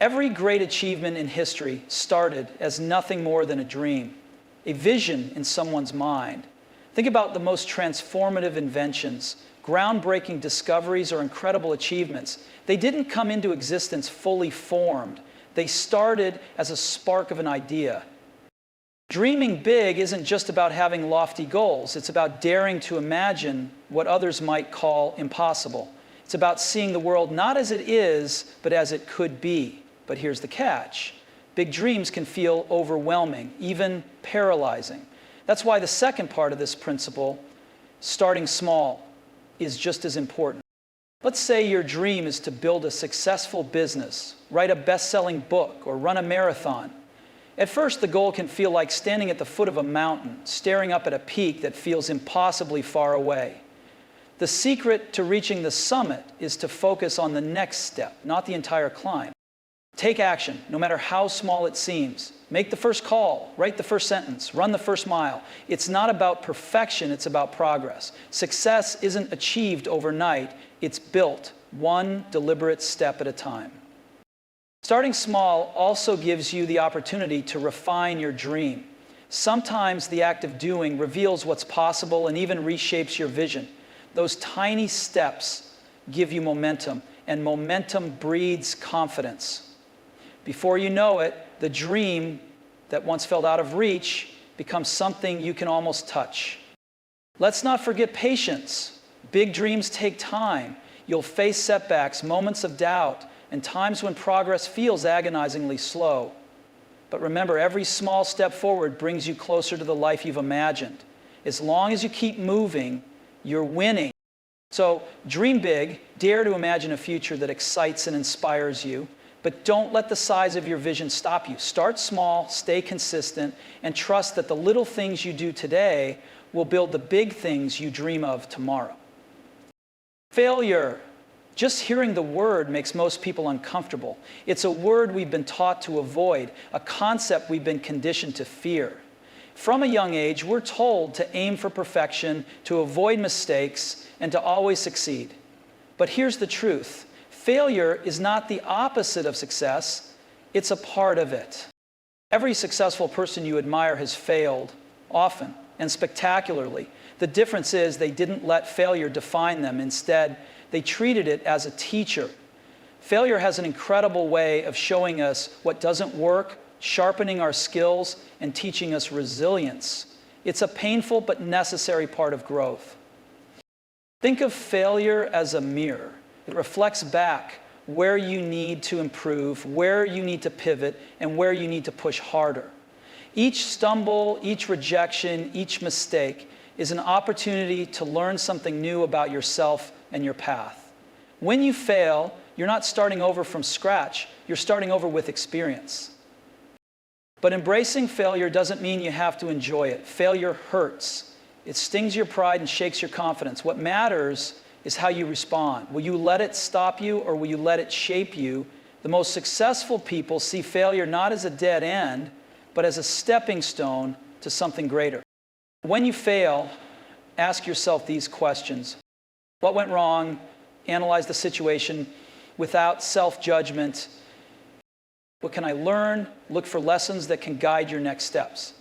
Every great achievement in history started as nothing more than a dream, a vision in someone's mind. Think about the most transformative inventions, groundbreaking discoveries, or incredible achievements. They didn't come into existence fully formed. They started as a spark of an idea. Dreaming big isn't just about having lofty goals. It's about daring to imagine what others might call impossible. It's about seeing the world not as it is, but as it could be. But here's the catch. Big dreams can feel overwhelming, even paralyzing. That's why the second part of this principle, starting small, is just as important. Let's say your dream is to build a successful business, write a best-selling book, or run a marathon. At first, the goal can feel like standing at the foot of a mountain, staring up at a peak that feels impossibly far away. The secret to reaching the summit is to focus on the next step, not the entire climb. Take action, no matter how small it seems. Make the first call, write the first sentence, run the first mile. It's not about perfection, it's about progress. Success isn't achieved overnight, it's built one deliberate step at a time. Starting small also gives you the opportunity to refine your dream. Sometimes the act of doing reveals what's possible and even reshapes your vision. Those tiny steps give you momentum, and momentum breeds confidence. Before you know it, the dream that once felt out of reach becomes something you can almost touch. Let's not forget patience. Big dreams take time. You'll face setbacks, moments of doubt, and times when progress feels agonizingly slow. But remember, every small step forward brings you closer to the life you've imagined. As long as you keep moving, you're winning. So dream big, dare to imagine a future that excites and inspires you. But don't let the size of your vision stop you. Start small, stay consistent, and trust that the little things you do today will build the big things you dream of tomorrow. Failure. Just hearing the word makes most people uncomfortable. It's a word we've been taught to avoid, a concept we've been conditioned to fear. From a young age, we're told to aim for perfection, to avoid mistakes, and to always succeed. But here's the truth. Failure is not the opposite of success, it's a part of it. Every successful person you admire has failed, often and spectacularly. The difference is they didn't let failure define them. Instead, they treated it as a teacher. Failure has an incredible way of showing us what doesn't work, sharpening our skills, and teaching us resilience. It's a painful but necessary part of growth. Think of failure as a mirror. It reflects back where you need to improve, where you need to pivot, and where you need to push harder. Each stumble, each rejection, each mistake is an opportunity to learn something new about yourself and your path. When you fail, you're not starting over from scratch, you're starting over with experience. But embracing failure doesn't mean you have to enjoy it. Failure hurts. It stings your pride and shakes your confidence. What matters is how you respond. Will you let it stop you, or will you let it shape you? The most successful people see failure not as a dead end, but as a stepping stone to something greater. When you fail, ask yourself these questions. What went wrong? Analyze the situation without self-judgment. What can I learn? Look for lessons that can guide your next steps.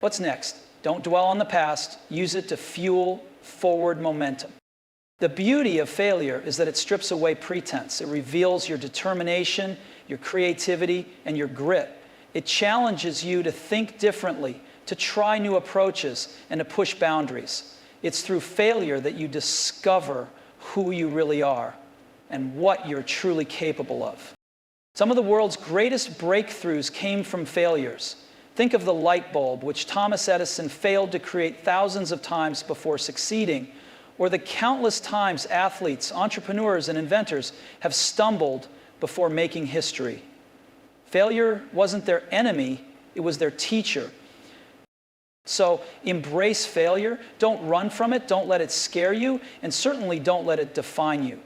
What's next? Don't dwell on the past. Use it to fuel forward momentum. The beauty of failure is that it strips away pretense. It reveals your determination, your creativity, and your grit. It challenges you to think differently, to try new approaches, and to push boundaries. It's through failure that you discover who you really are and what you're truly capable of. Some of the world's greatest breakthroughs came from failures. Think of the light bulb, which Thomas Edison failed to create thousands of times before succeeding, or the countless times athletes, entrepreneurs, and inventors have stumbled before making history. Failure wasn't their enemy, it was their teacher. So embrace failure. Don't run from it. Don't let it scare you. And certainly don't let it define you.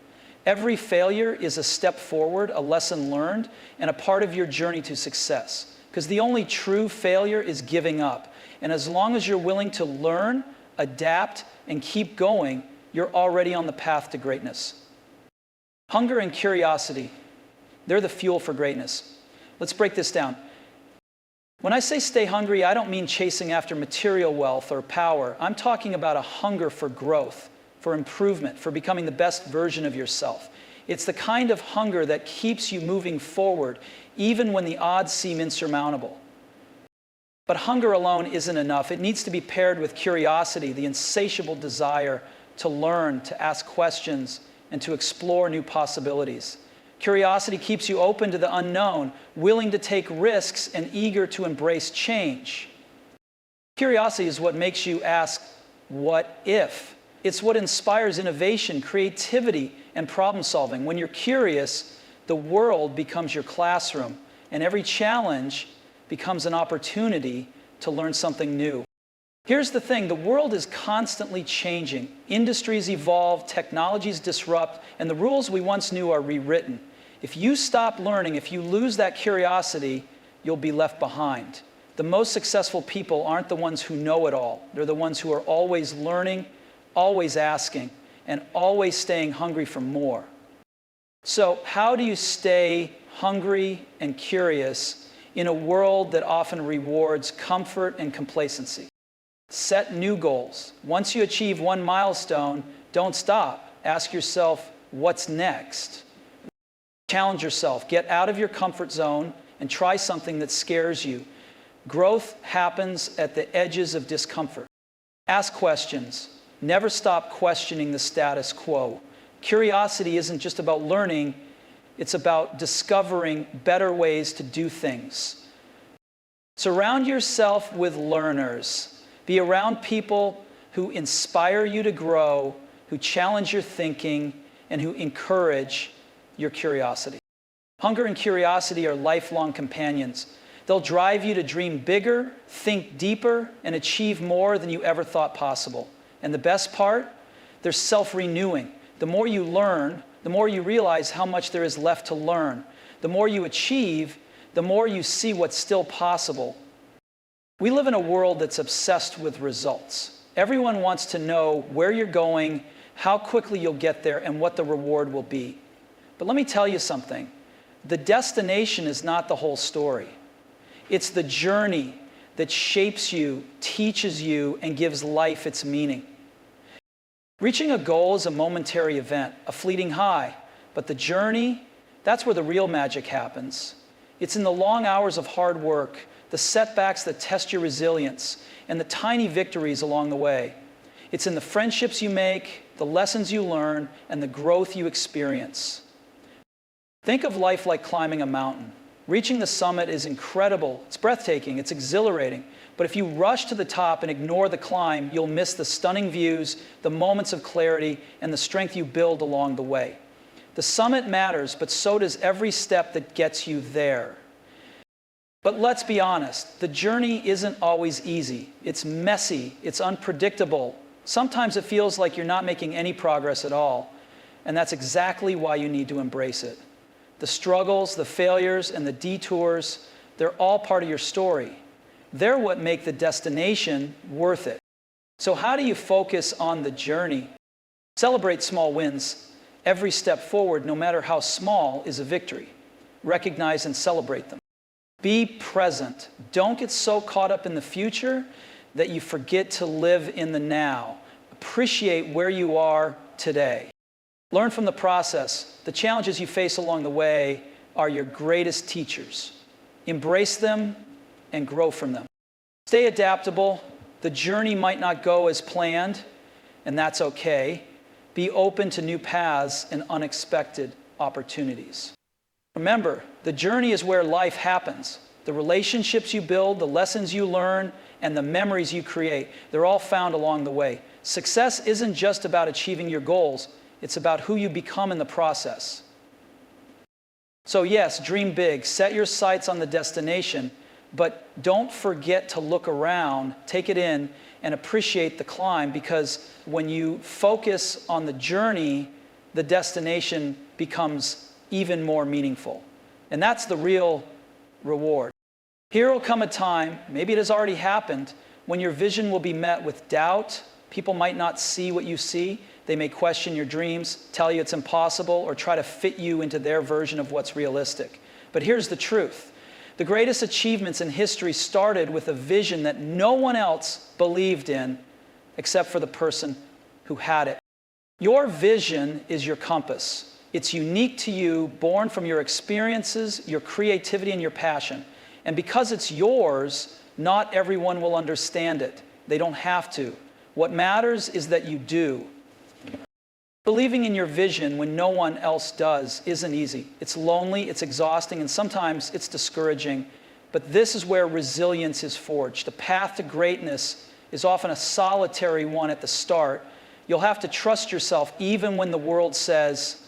Every failure is a step forward, a lesson learned, and a part of your journey to success. Because the only true failure is giving up. And as long as you're willing to learn, adapt, and keep going, you're already on the path to greatness. Hunger and curiosity. They're the fuel for greatness. Let's break this down. When I say stay hungry, I don't mean chasing after material wealth or power. I'm talking about a hunger for growth, for improvement, for becoming the best version of yourself. It's the kind of hunger that keeps you moving forward, even when the odds seem insurmountable. But hunger alone isn't enough. It needs to be paired with curiosity, the insatiable desire to learn, to ask questions, and to explore new possibilities. Curiosity keeps you open to the unknown, willing to take risks, and eager to embrace change. Curiosity is what makes you ask, what if? It's what inspires innovation, creativity, and problem solving. When you're curious, the world becomes your classroom, and every challenge becomes an opportunity to learn something new. Here's the thing, the world is constantly changing. Industries evolve, technologies disrupt, and the rules we once knew are rewritten. If you stop learning, if you lose that curiosity, you'll be left behind. The most successful people aren't the ones who know it all. They're the ones who are always learning, always asking, and always staying hungry for more. So how do you stay hungry and curious in a world that often rewards comfort and complacency? Set new goals. Once you achieve one milestone, don't stop. Ask yourself, what's next? Challenge yourself. Get out of your comfort zone and try something that scares you. Growth happens at the edges of discomfort. Ask questions. Never stop questioning the status quo. Curiosity isn't just about learning, it's about discovering better ways to do things. Surround yourself with learners. Be around people who inspire you to grow, who challenge your thinking, and who encourage your curiosity. Hunger and curiosity are lifelong companions. They'll drive you to dream bigger, think deeper, and achieve more than you ever thought possible. And the best part? They're self-renewing. The more you learn, the more you realize how much there is left to learn. The more you achieve, the more you see what's still possible. We live in a world that's obsessed with results. Everyone wants to know where you're going, how quickly you'll get there, and what the reward will be. But let me tell you something. The destination is not the whole story. It's the journey that shapes you, teaches you, and gives life its meaning. Reaching a goal is a momentary event, a fleeting high, but the journey, that's where the real magic happens. It's in the long hours of hard work, the setbacks that test your resilience, and the tiny victories along the way. It's in the friendships you make, the lessons you learn, and the growth you experience. Think of life like climbing a mountain. Reaching the summit is incredible, it's breathtaking, it's exhilarating. But if you rush to the top and ignore the climb, you'll miss the stunning views, the moments of clarity, and the strength you build along the way. The summit matters, but so does every step that gets you there. But let's be honest, the journey isn't always easy. It's messy, it's unpredictable. Sometimes it feels like you're not making any progress at all. And that's exactly why you need to embrace it. The struggles, the failures, and the detours, they're all part of your story. They're what make the destination worth it. So how do you focus on the journey? Celebrate small wins. Every step forward, no matter how small, is a victory. Recognize and celebrate them. Be present. Don't get so caught up in the future that you forget to live in the now. Appreciate where you are today. Learn from the process. The challenges you face along the way are your greatest teachers. Embrace them and grow from them. Stay adaptable. The journey might not go as planned, and that's okay. Be open to new paths and unexpected opportunities. Remember, the journey is where life happens. The relationships you build, the lessons you learn, and the memories you create, they're all found along the way. Success isn't just about achieving your goals. It's about who you become in the process. So yes, dream big, set your sights on the destination, but don't forget to look around, take it in, and appreciate the climb, because when you focus on the journey, the destination becomes even more meaningful. And that's the real reward. Here will come a time, maybe it has already happened, when your vision will be met with doubt. People might not see what you see. They may question your dreams, tell you it's impossible, or try to fit you into their version of what's realistic. But here's the truth. The greatest achievements in history started with a vision that no one else believed in except for the person who had it. Your vision is your compass. It's unique to you, born from your experiences, your creativity, and your passion. And because it's yours, not everyone will understand it. They don't have to. What matters is that you do. Believing in your vision when no one else does isn't easy. It's lonely, it's exhausting, and sometimes it's discouraging. But this is where resilience is forged. The path to greatness is often a solitary one at the start. You'll have to trust yourself even when the world says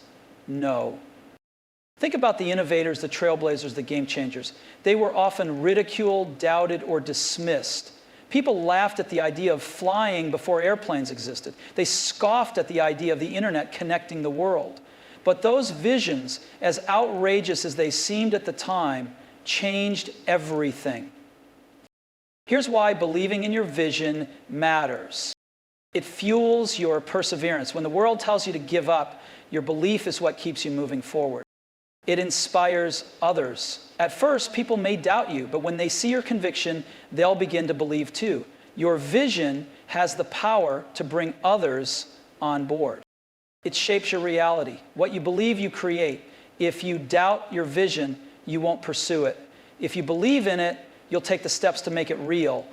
no. Think about the innovators, the trailblazers, the game changers. They were often ridiculed, doubted, or dismissed. People laughed at the idea of flying before airplanes existed. They scoffed at the idea of the internet connecting the world. But those visions, as outrageous as they seemed at the time, changed everything. Here's why believing in your vision matters. It fuels your perseverance. When the world tells you to give up, your belief is what keeps you moving forward. It inspires others. At first, people may doubt you, but when they see your conviction, they'll begin to believe too. Your vision has the power to bring others on board. It shapes your reality. What you believe, you create. If you doubt your vision, you won't pursue it. If you believe in it, you'll take the steps to make it real.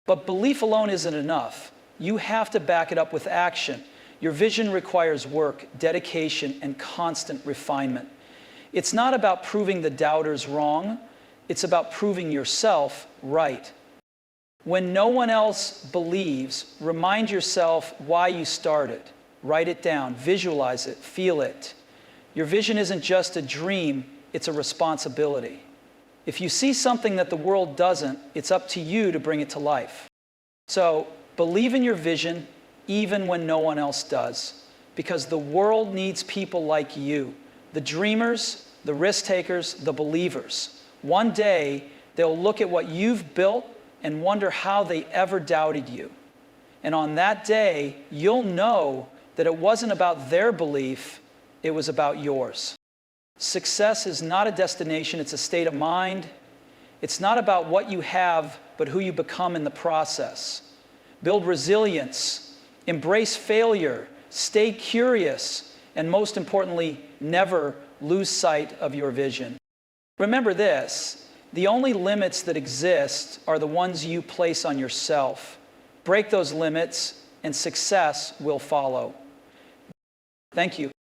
But belief alone isn't enough. You have to back it up with action. Your vision requires work, dedication, and constant refinement. It's not about proving the doubters wrong. It's about proving yourself right. When no one else believes, remind yourself why you started. Write it down, visualize it, feel it. Your vision isn't just a dream, it's a responsibility. If you see something that the world doesn't, it's up to you to bring it to life. So believe in your vision even when no one else does, because the world needs people like you. The dreamers, the risk takers, the believers. One day, they'll look at what you've built and wonder how they ever doubted you. And on that day, you'll know that it wasn't about their belief, it was about yours. Success is not a destination, it's a state of mind. It's not about what you have, but who you become in the process. Build resilience, embrace failure, stay curious, and most importantly, never lose sight of your vision. Remember this, the only limits that exist are the ones you place on yourself. Break those limits, and success will follow. Thank you.